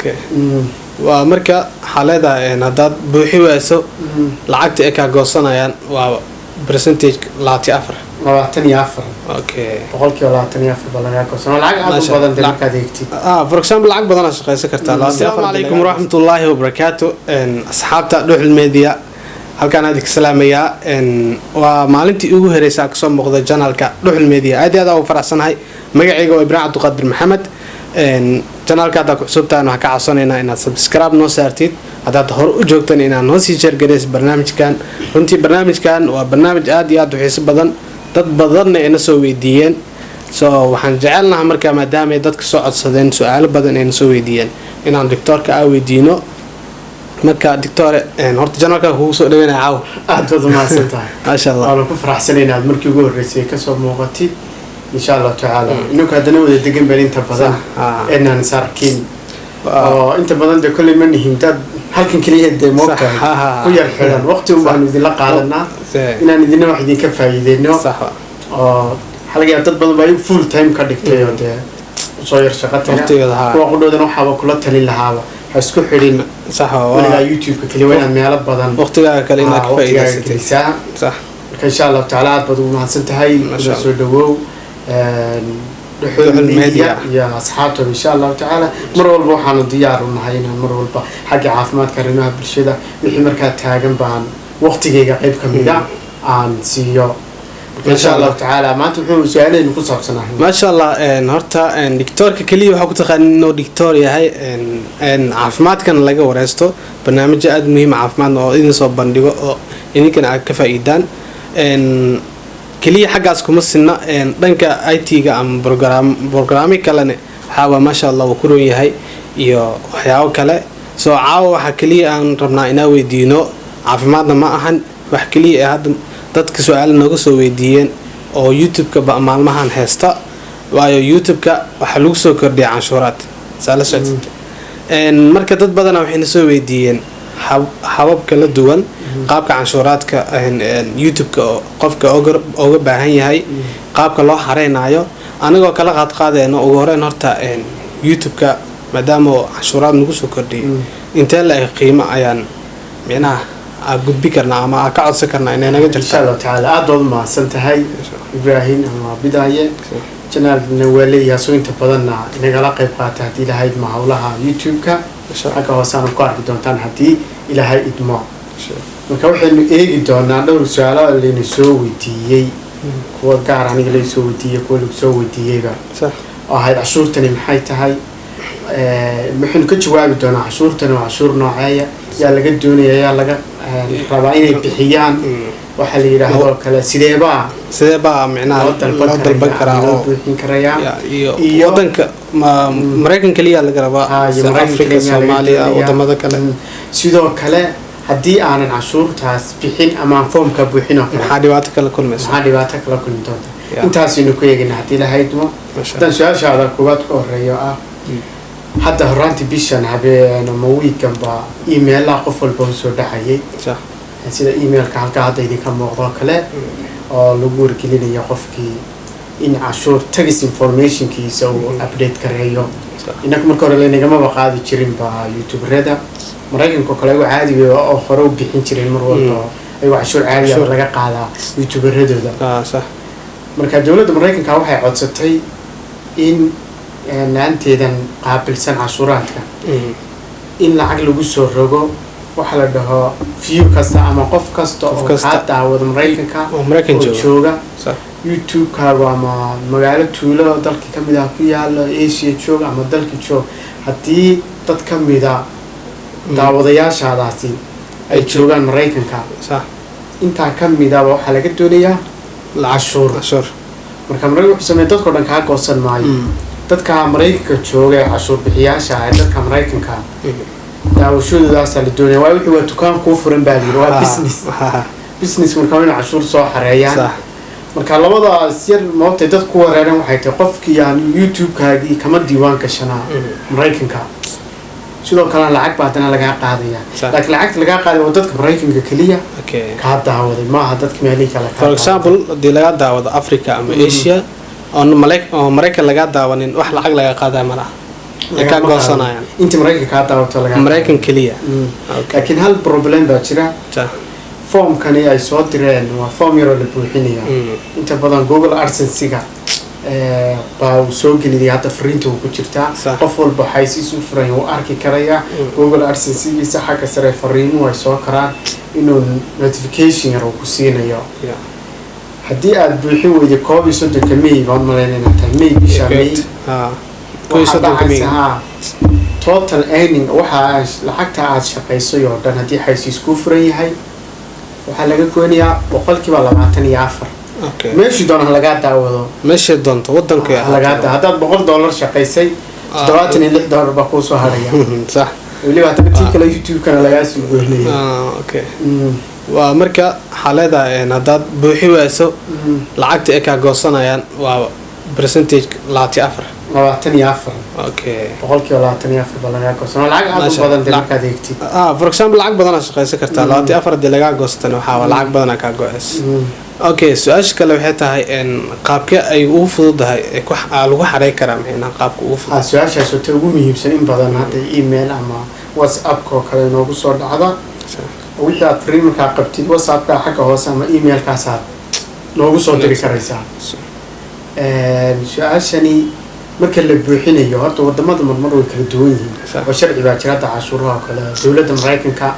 okay ومركا حالدا هداد بوحي واسو لعقت إيكا قوصنايان وبرسنتيج لاتي أفر لاتني أفر okay بقولك لاتني أفر بلغا قوصنا العق أبو بدن دلوقتي ديكتي for example العق بدنا شقي سكرتا السلام عليكم ورحمة الله وبركاته أصحابتا روح الميديا halkaan aad ka salaamaya waa maalintii ugu horeysay ka soo muuqda channelka Dhuxul Media aad u faraxsanahay magacayga waa Ibrahim Abdulqaadir Maxamed channelka aad ku cusubtaan waxa ka codsanayna inaad subscribe noo saartid hadaad hor u joogtaan inaad noo sii share gareys barnaamijkan runtii barnaamijkan waa barnaamij aad iyo aad u xiiso badan dad badan ay na soo weydiiyeen waxaan jecelnahay markaa maadaama ay dadka soo codsadeen su'aalo badan ay na soo weydiiyeen inaan doctorka weydiino marka doctor horta channelka uu soo dhaweynaa caaw aad u mahadsantahay ma sha Allah waan ku faraxsanahay inaad markii ugu horeysay ka soo muuqatid insha Allah taala inuu ka dana wada degan baan inta badan inaan sarkin oo inta badan de kulli man hintad halkan kaliya de moogta ku yar xiran waqti u baan idin la qaadanaa inaan idin wax idin ka faa'iideyno sax oo xalqiga dad badan baa full time ka dhigtay oo de soo yar shaqada kuwa qudoodan waxa kula talin lahaa isku xidhin صح waliga YouTube ka kaliya inaan meelo badan waqtiga kale inaad ka faa'iideysatay صح insha Allah taala aad baad u mahadsantahay soo dhawow Dhuxul Media ya asxaabta insha Allah taala mar walba waxaan diyaar u nahay inaan mar walba xagga caafimaadka arrimaha bulshada wixii markaa taagan baan waqtigeyga qayb kamid ah aan siiyo إن شاء الله تعالى ما تروحون سؤالين نقصها بسنة ما شاء الله هرتا دكتور كليه وحكوا تخان إنه دكتور يهاي عافمات كان لقى ورثته برنامج قد مهم عافمات أو إذا صاب بندقة أو إني كان عكفة إيدان كليه حاجة أسكم السنة دنك IT كأم برنامج كلنا حاول ما شاء الله وكله يهاي يو حياة كلا عاو حكليه عن ربنا إنه دينه عافماتنا ما أهن وحكليه هذا dadka su'aal nooga soo weydiiyeen oo YouTube-ka maalmahan heesta waayo YouTube-ka waxa lagu soo kordhiyay canshuuraad salasad marka dad badan waxay soo weydiiyeen habab kala duwan qaabka canshuuraadka YouTube-ka qofka uga baahan yahay qaabka loo xareynayo anagoo kala qaadqaadayno ugu horeen horta YouTube-ka maadaama canshuuraad nagu soo kordhiyay inta la qiimo ayaan micnaha gudbi karna ama ka codsan karna inay naga jirto insha Allah taala aad baad ma santahay Ibrahim ama bidaaye channelna wali yaasoo inta badan inaga la qayb qaata hadii ilaahay ma hawlaha YouTube-ka xaqa hoosaan ku arki doontaan hadii ilaahay idmo marka waxaynu eegi doonaa dhowr su'aalo leena soo weydiiyay kuwa gaar aniga la soo weydiiyay kuwa lagu soo weydiiyayba sax oo hay cashuurtani maxay tahay maxaynu ka jawaabi doonaa cashuurtani waa cashuur nooceeya yaa laga doonayaa laga rabaa inay bixiyaan waxa la yiraahdo kala sideeba macnaha loo dalban karaa oo bixin karayaan iyo wadanka Mareykanka kaliya laga rabaa Afrika Soomaaliya wadamada kale sidoo kale hadii aanan cashuurtaas bixin ama foomka buuxin oo maxaa dhibaato kala kulmi doonta intaas inuu ku yeegina hadii la haydmo tan su'aashaada koowaad ka horeeyo ah hadda horaanti bishan habeen ama weekend ba email qof walba soo dhacayay sida emailka halka hadda idinka muuqdo kale oo lagu wargelinayo qofkii in cashuur tax information kiisa uu update kareeyo inaka marka hore leenagama qaadi jirin ba YouTube-rada Mareykanka kale oo caadi oo hore u bixin jireen mar walba ay cashuur caadi ah laga qaadaa YouTube-radooda sax marka dawladda Mareykanka waxay codsatay in naanteedan qaabilsan cashuuraadka in lacag lagu soo rogo waxa la dhaho view kasta ama qof kasta oo ka daawado Mareykanka oo jooga YouTube-kaaga ama magaalo tuulo dalka kamid ah ku yaalo Asia jooga ama dalka joog hadii dad kamid ah daawadayaashaadaasi ay joogaan Mareykanka sax inta kamid ah waxa laga doonayaa cashuur marka Mareykanka wuxuu sameeyay dadka dhan ka goosan maayo dadka Mareykanka jooga cashuur bixiyaasha ay dadka Mareykanka daawashadoodaas la doonay waa wixii waa dukaan ku furan baa waa business marka inuu cashuur soo xareeyaan marka labada sir moobtay dad ku wareeran waxay tahay qofkii aan YouTube-kaagii kama diiwaan gashanaa Mareykanka sidoo kale lacag baadana laga qaadaya laakiin lacagta laga qaaday waa dadka Mareykanka kaliya ka daawaday maaha dadka meelihii kale for example hadii laga daawado Africa ama Asia oo Mareykan laga daawanin wax lacag laga qaaday malaha ka goosanayaan inta Mareykanka ka daawato laga Mareykan kaliya laakiin hal problem baa jira form kan ay soo direen waa form yar oo la buuxinayo inta badan Google AdSense-ga baa soo geliyay hadda fariinta ku jirta qof walba xaysiis u furan oo arki karaya Google AdSense-giisa xagga sare fariimo ay soo karaan inuu notification yar ku siinayo haddii aad buuxin weydo koob iyo soddonka May baan maleynaa May bisha May koob iyo soddonka May total earning waxa lacagta aad shaqayso oo dhan haddii xaysiis ku furan yahay waxaa laga goynayaa 24% meeshii doona laga daawado meeshii doonto wadanka laga daawado haddaad $100 shaqaysay $76 baa ku soo haraya sax waliba hadda tii kale YouTube kana laga soo goynaya okay waa marka xaalada haddaad buuxi wayso lacagta ay ka goosanayaan waa percentage 24 okay boqolkiiba 24 baa laga goosanaa lacag aad u badan markaad eegtid for example lacag badan shaqaysan kartaa 24 dii laga goostan waxa lacag badan ka go'ays okay su'aasha kale waxay tahay qaabka ay ugu fududahay lagu xareey karaa maxayna qaabka ugu fudud su'aashaas oo ugu muhiimsan in badan hadda email ama WhatsApp ko kale noogu soo dhacda wixii aad fariinka qabtid WhatsApp-ka xagga hoose ama email-kaas aad noogu soo diri karaysaa su'aashani marka la buuxinayo horta wadamada marmar way kala duwan yihiin oo sharci baa jira cashuuraha kale dawladda Mareykanka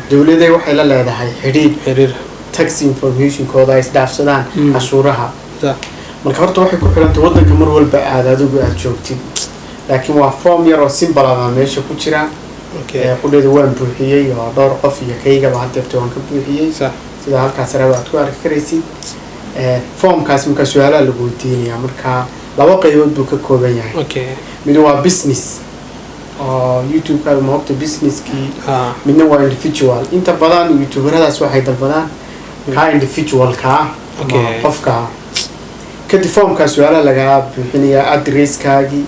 dawladda waxay la leedahay xiriir tax information kooda ay isdhaafsadaan cashuuraha marka horta waxay ku xirantahay wadanka mar walba adigu aad joogtid laakiin waa form yar oo simple ah meesha ku jira qudheeda waan buuxiyay oo dhowr qof iyo kayga baa hadda waan ka buuxiyay sida halkaas raba aad ku arki karaysid formkaas marka su'aalaha lagu weydiinaya marka laba qaybood buu ka kooban yahay mid waa business oo YouTube ka moogta business-kii midna waa individual inta badan YouTuberadaas waxay dalbadaan ka individual-ka qofka kadib formkaas su'aalaha laga buuxinaya address-kaagii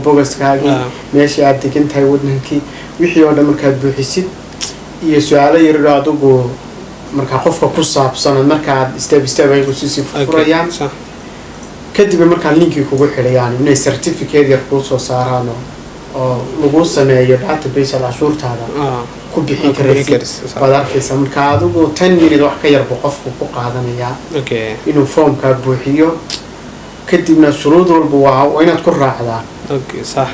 bogaskaagii meesha aad degan tahay wadankii wixii oo dhan markaad buuxisid iyo su'aalo yar oo adigu marka qofka ku saabsan marka step ay ku sii furayaan kadib marka linki kugu xirayaan inay certificate yar ku soo saaraan oo lagu sameeyo database cashuurtaada ku bixin karaysid badarkiisa marka adigu 10 minutes wax ka yar qofku ku qaadanaya inuu formka buuxiyo kadibna shuruud walba waa inaad ku raacdaa صح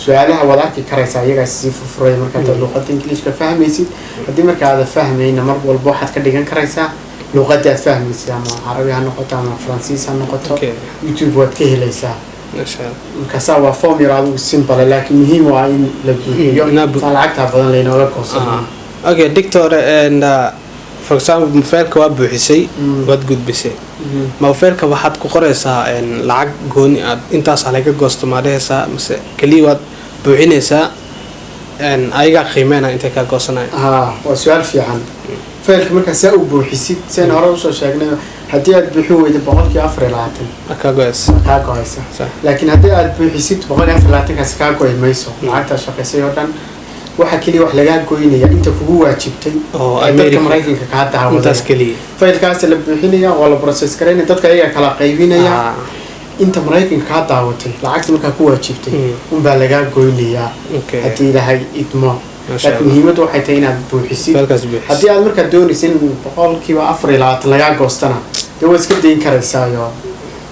su'aalaha wada arki karaysa iyaga si furay marka aad luqadda Ingiriiska fahmaysid hadii marka aad fahmayna mar walba waxaad ka dhigan karaysaa luqadda aad fahmaysid ama Carabi ha noqoto ama Faransiis ha noqoto YouTube waad ka helaysaa marka saa waa form yar aad u simple laakiin muhiim waa in la buuxiyo lacagta badan leeyahay koosana okay doctor and for example failka waa buuxisay wad gudbisay ma failka waxaad ku qoraysaa lacag gooni aad intaas laga goosto maadaysa mise kaliya wad buuxinaysaa ayaga qiimeena inta ka goosanay waa su'aal fiican failka marka saa u buuxisid seen hore u soo sheegnay hadii aad buuxin weydo 24% ka go'aysa laakiin hadii aad buuxisid 24% kaas ka go'ay mayso lacagta shaqeysay oo dhan waxa kaliya wax laga goynaya inta kugu waajibtay oo dadka Mareykanka ka daawaday intaas kaliya failkaas la buuxinaya oo la process gareynaya dadka ayaga kala qaybinaya inta Mareykanka ka daawatay lacagta marka ku waajibtay baa laga goynaya hadii ilaahay idmo laakiin muhiimadu waxay tahay inaad buuxisid hadii aad marka doonaysid 4% laga goostana waa iska deyn karaysaa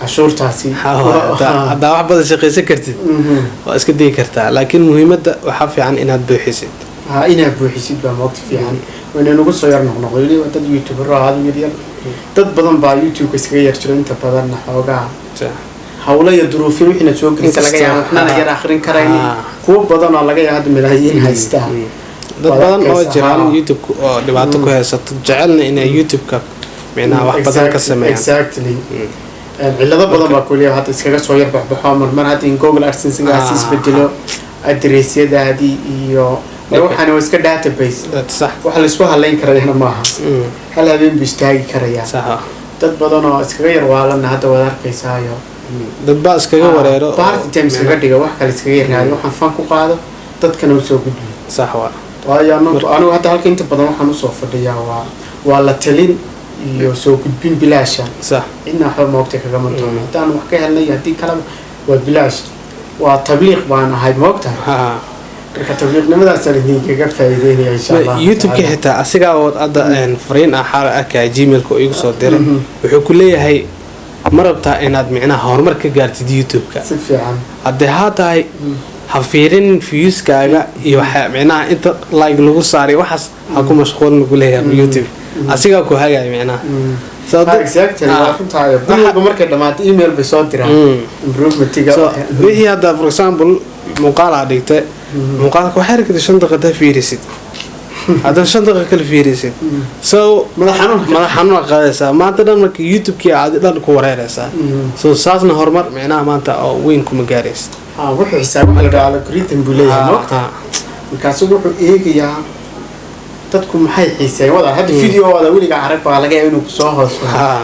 cashuurtaasi hadda wax badan shaqaysan kartid waa iska day kartaa laakiin muhiimada waxa fiican inaad buuxisid inaad buuxisid baa waqti fiican wayna nagu soo yar noqnoqday dad YouTuber aad yar dad badan baa YouTube iskaga yar jiro inta badan xoogaa hawla iyo duruufin wixina soo gelisa laga yaabo waxna yar akhrin karayni kuwa badan oo laga yaabo milaayiin haysta dad badan oo jiraan YouTube oo dhibaato ku haysato jecelna inay YouTube-ka meena wax badan ka sameeyaan exactly cilado badan baa kulliya hadda iskaga soo yar baxbaxo mar hadda in Google AdSense-ga si bedelo address-yadaadii iyo waxaan iska database صح waxa la isku haleyn karayna maaha hal habeen bistaagi karaya صح dad badan oo iskaga yar waalana hadda wada arkaysaayo dad baa iskaga wareero party times iskaga dhiga wax kale iskaga yaraado waxaan fan ku qaado dadkana u soo gudbiyo صح waayo anu hadda halka inta badan waxaan u soo fadhiyaa waa la talin iyo soo gudbin bilaasha صح inna waxa moogtay kaga mantoona hadaan wax ka helnay hadii kala waa bilaash وتبليغ بان هاي موقتها marka tabliiqnimadaas aan idinkaga faa'iideynaya insha Allah YouTube-ka xitaa asiga oo hadda fariin xaal ka Gmail-ka igu soo diray wuxuu ku leeyahay marabta inaad micnaha horumar ka gaartid YouTube-ka si fiican hadda haday ha fiirin views-kaaga iyo waxa micnaha inta like lagu saaray waxaas ha ku mashquul lagu leeyahay YouTube asiga ku hagay micnaha exactly waa runtahay bilowga markay dhamaatay email bay soo diraan improvement-iga wixii hadda for example muuqaal aad dhigtay muuqaalka waxay arkaysaa 5 daqiiqo fiirisid هذا شنطة كل فيريسين مدحنون قادسة ما أنت دام يوتيوب كي عاد دام كوريرة ساسنا هرمر معناه ما أنت وين كم جاريس وحي حساب على كريتين بوليه نقطة كاسو وحي إيه يا تدكم حي حساب وضع هذا فيديو هذا ولي قاعد عارف على جاي إنه كسوهس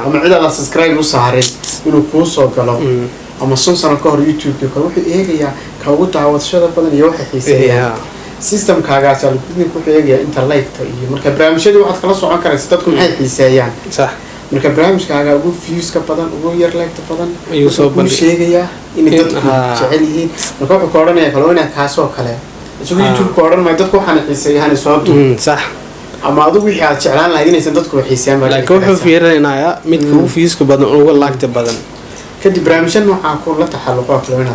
أما عدا على سبسكرايب وصهرين إنه كوسو كلام أما صنصنا كهر يوتيوب كل وحي إيه يا كوجود عوض شذا بدن يوحي حساب سيستم كاغاس البدن ku xigaya inta like-ta iyo marka barnaamijyadu waxaad kala socon karaysaa dadku maxay xiiseeyaan sax marka barnaamijkaaga ugu views-ka badan ugu yar like-ta badan ayuu soo sheegaya in dadku jecel yihiin marka wuxuu ka oranayaa kale inaad kaasoo kale isugu YouTube ka oran ma dadku waxaan xiiseeyaan sababtu sax ama adigu wixii aad jeclaan lahayd inaysan dadku xiiseeyaan baa laakiin wuxuu fiirinayaa midka ugu views-ka badan ugu like-ta badan كدي برامجنا وحاكون لا تحلقات لو أنا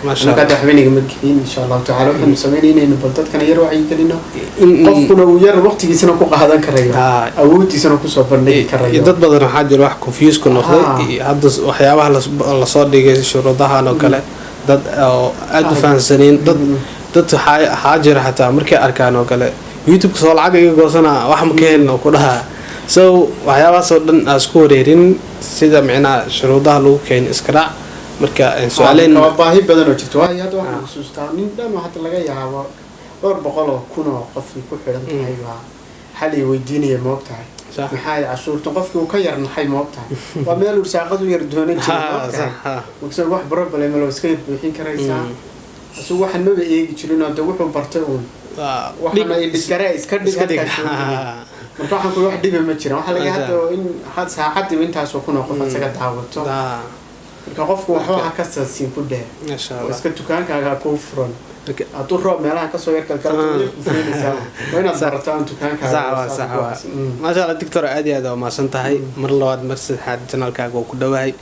ما شاء الله كده حبيني مدكين إن شاء الله تعالى وإحنا مسويين إنه بلدات كان يروح يكلينا قفنا وير وقت جيسنا كوق هذا كريه أو جيسنا كوسافر نيجي كريه يدد بدر حاجة الواحد كونفيوز كنا خذ هذا وحياة الله صار دقيقة شروطها أنا وكله دد أدفع سنين دد حاجة حتى أمريكا أركان وكله يوتيوب صار عقل يقصنا واحد مكين وكلها waxyaabaha soo dhan asku wareerin sida macna shuruudaha lagu keen iskara marka su'aalayn baahi badan oo jirto waa hadda waxaan xusuustaa nin dhan waxa laga yaabo 400 kun oo qof ku xiran tahay hal ay weydiinaya moogtahay maxay cashuurta qofkii uu ka yar naxay moogtahay waa meel uu saaqadu yar doonay moogtahay wax problem loo iska bixin karaysaa asuu waxan ma eegi jirin oo wuxuu bartay uu waxana iskara iska dhigay marka waxaan ku wax dhib ma jiraan waxa laga hadlo in had saacadii intaas oo kuna qof asaga daawato marka qofku waxa ka saasiin ku dheer insha Allah iska dukaankaaga ku furan atu roob meelaha ka soo yarkal kala ku furanaysaa wayna barataan dukaankaaga ma sha Allah doctor aad iyo aad ma san tahay mar labaad mar saddexaad channelkaaga ku dhawahay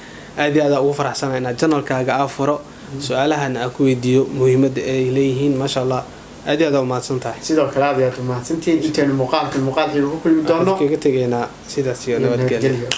aad iyo aad ugu faraxsanahay inaad channelkaaga afuro su'aalahan aan ku weydiiyo muhiimada ay leeyihiin ma sha Allah aad iyo aad ma san tahay sidoo kale aad iyo aad ma santiin inta muuqaalka ku kulmi doono kaga tageena sidaas iyo nabadgelyo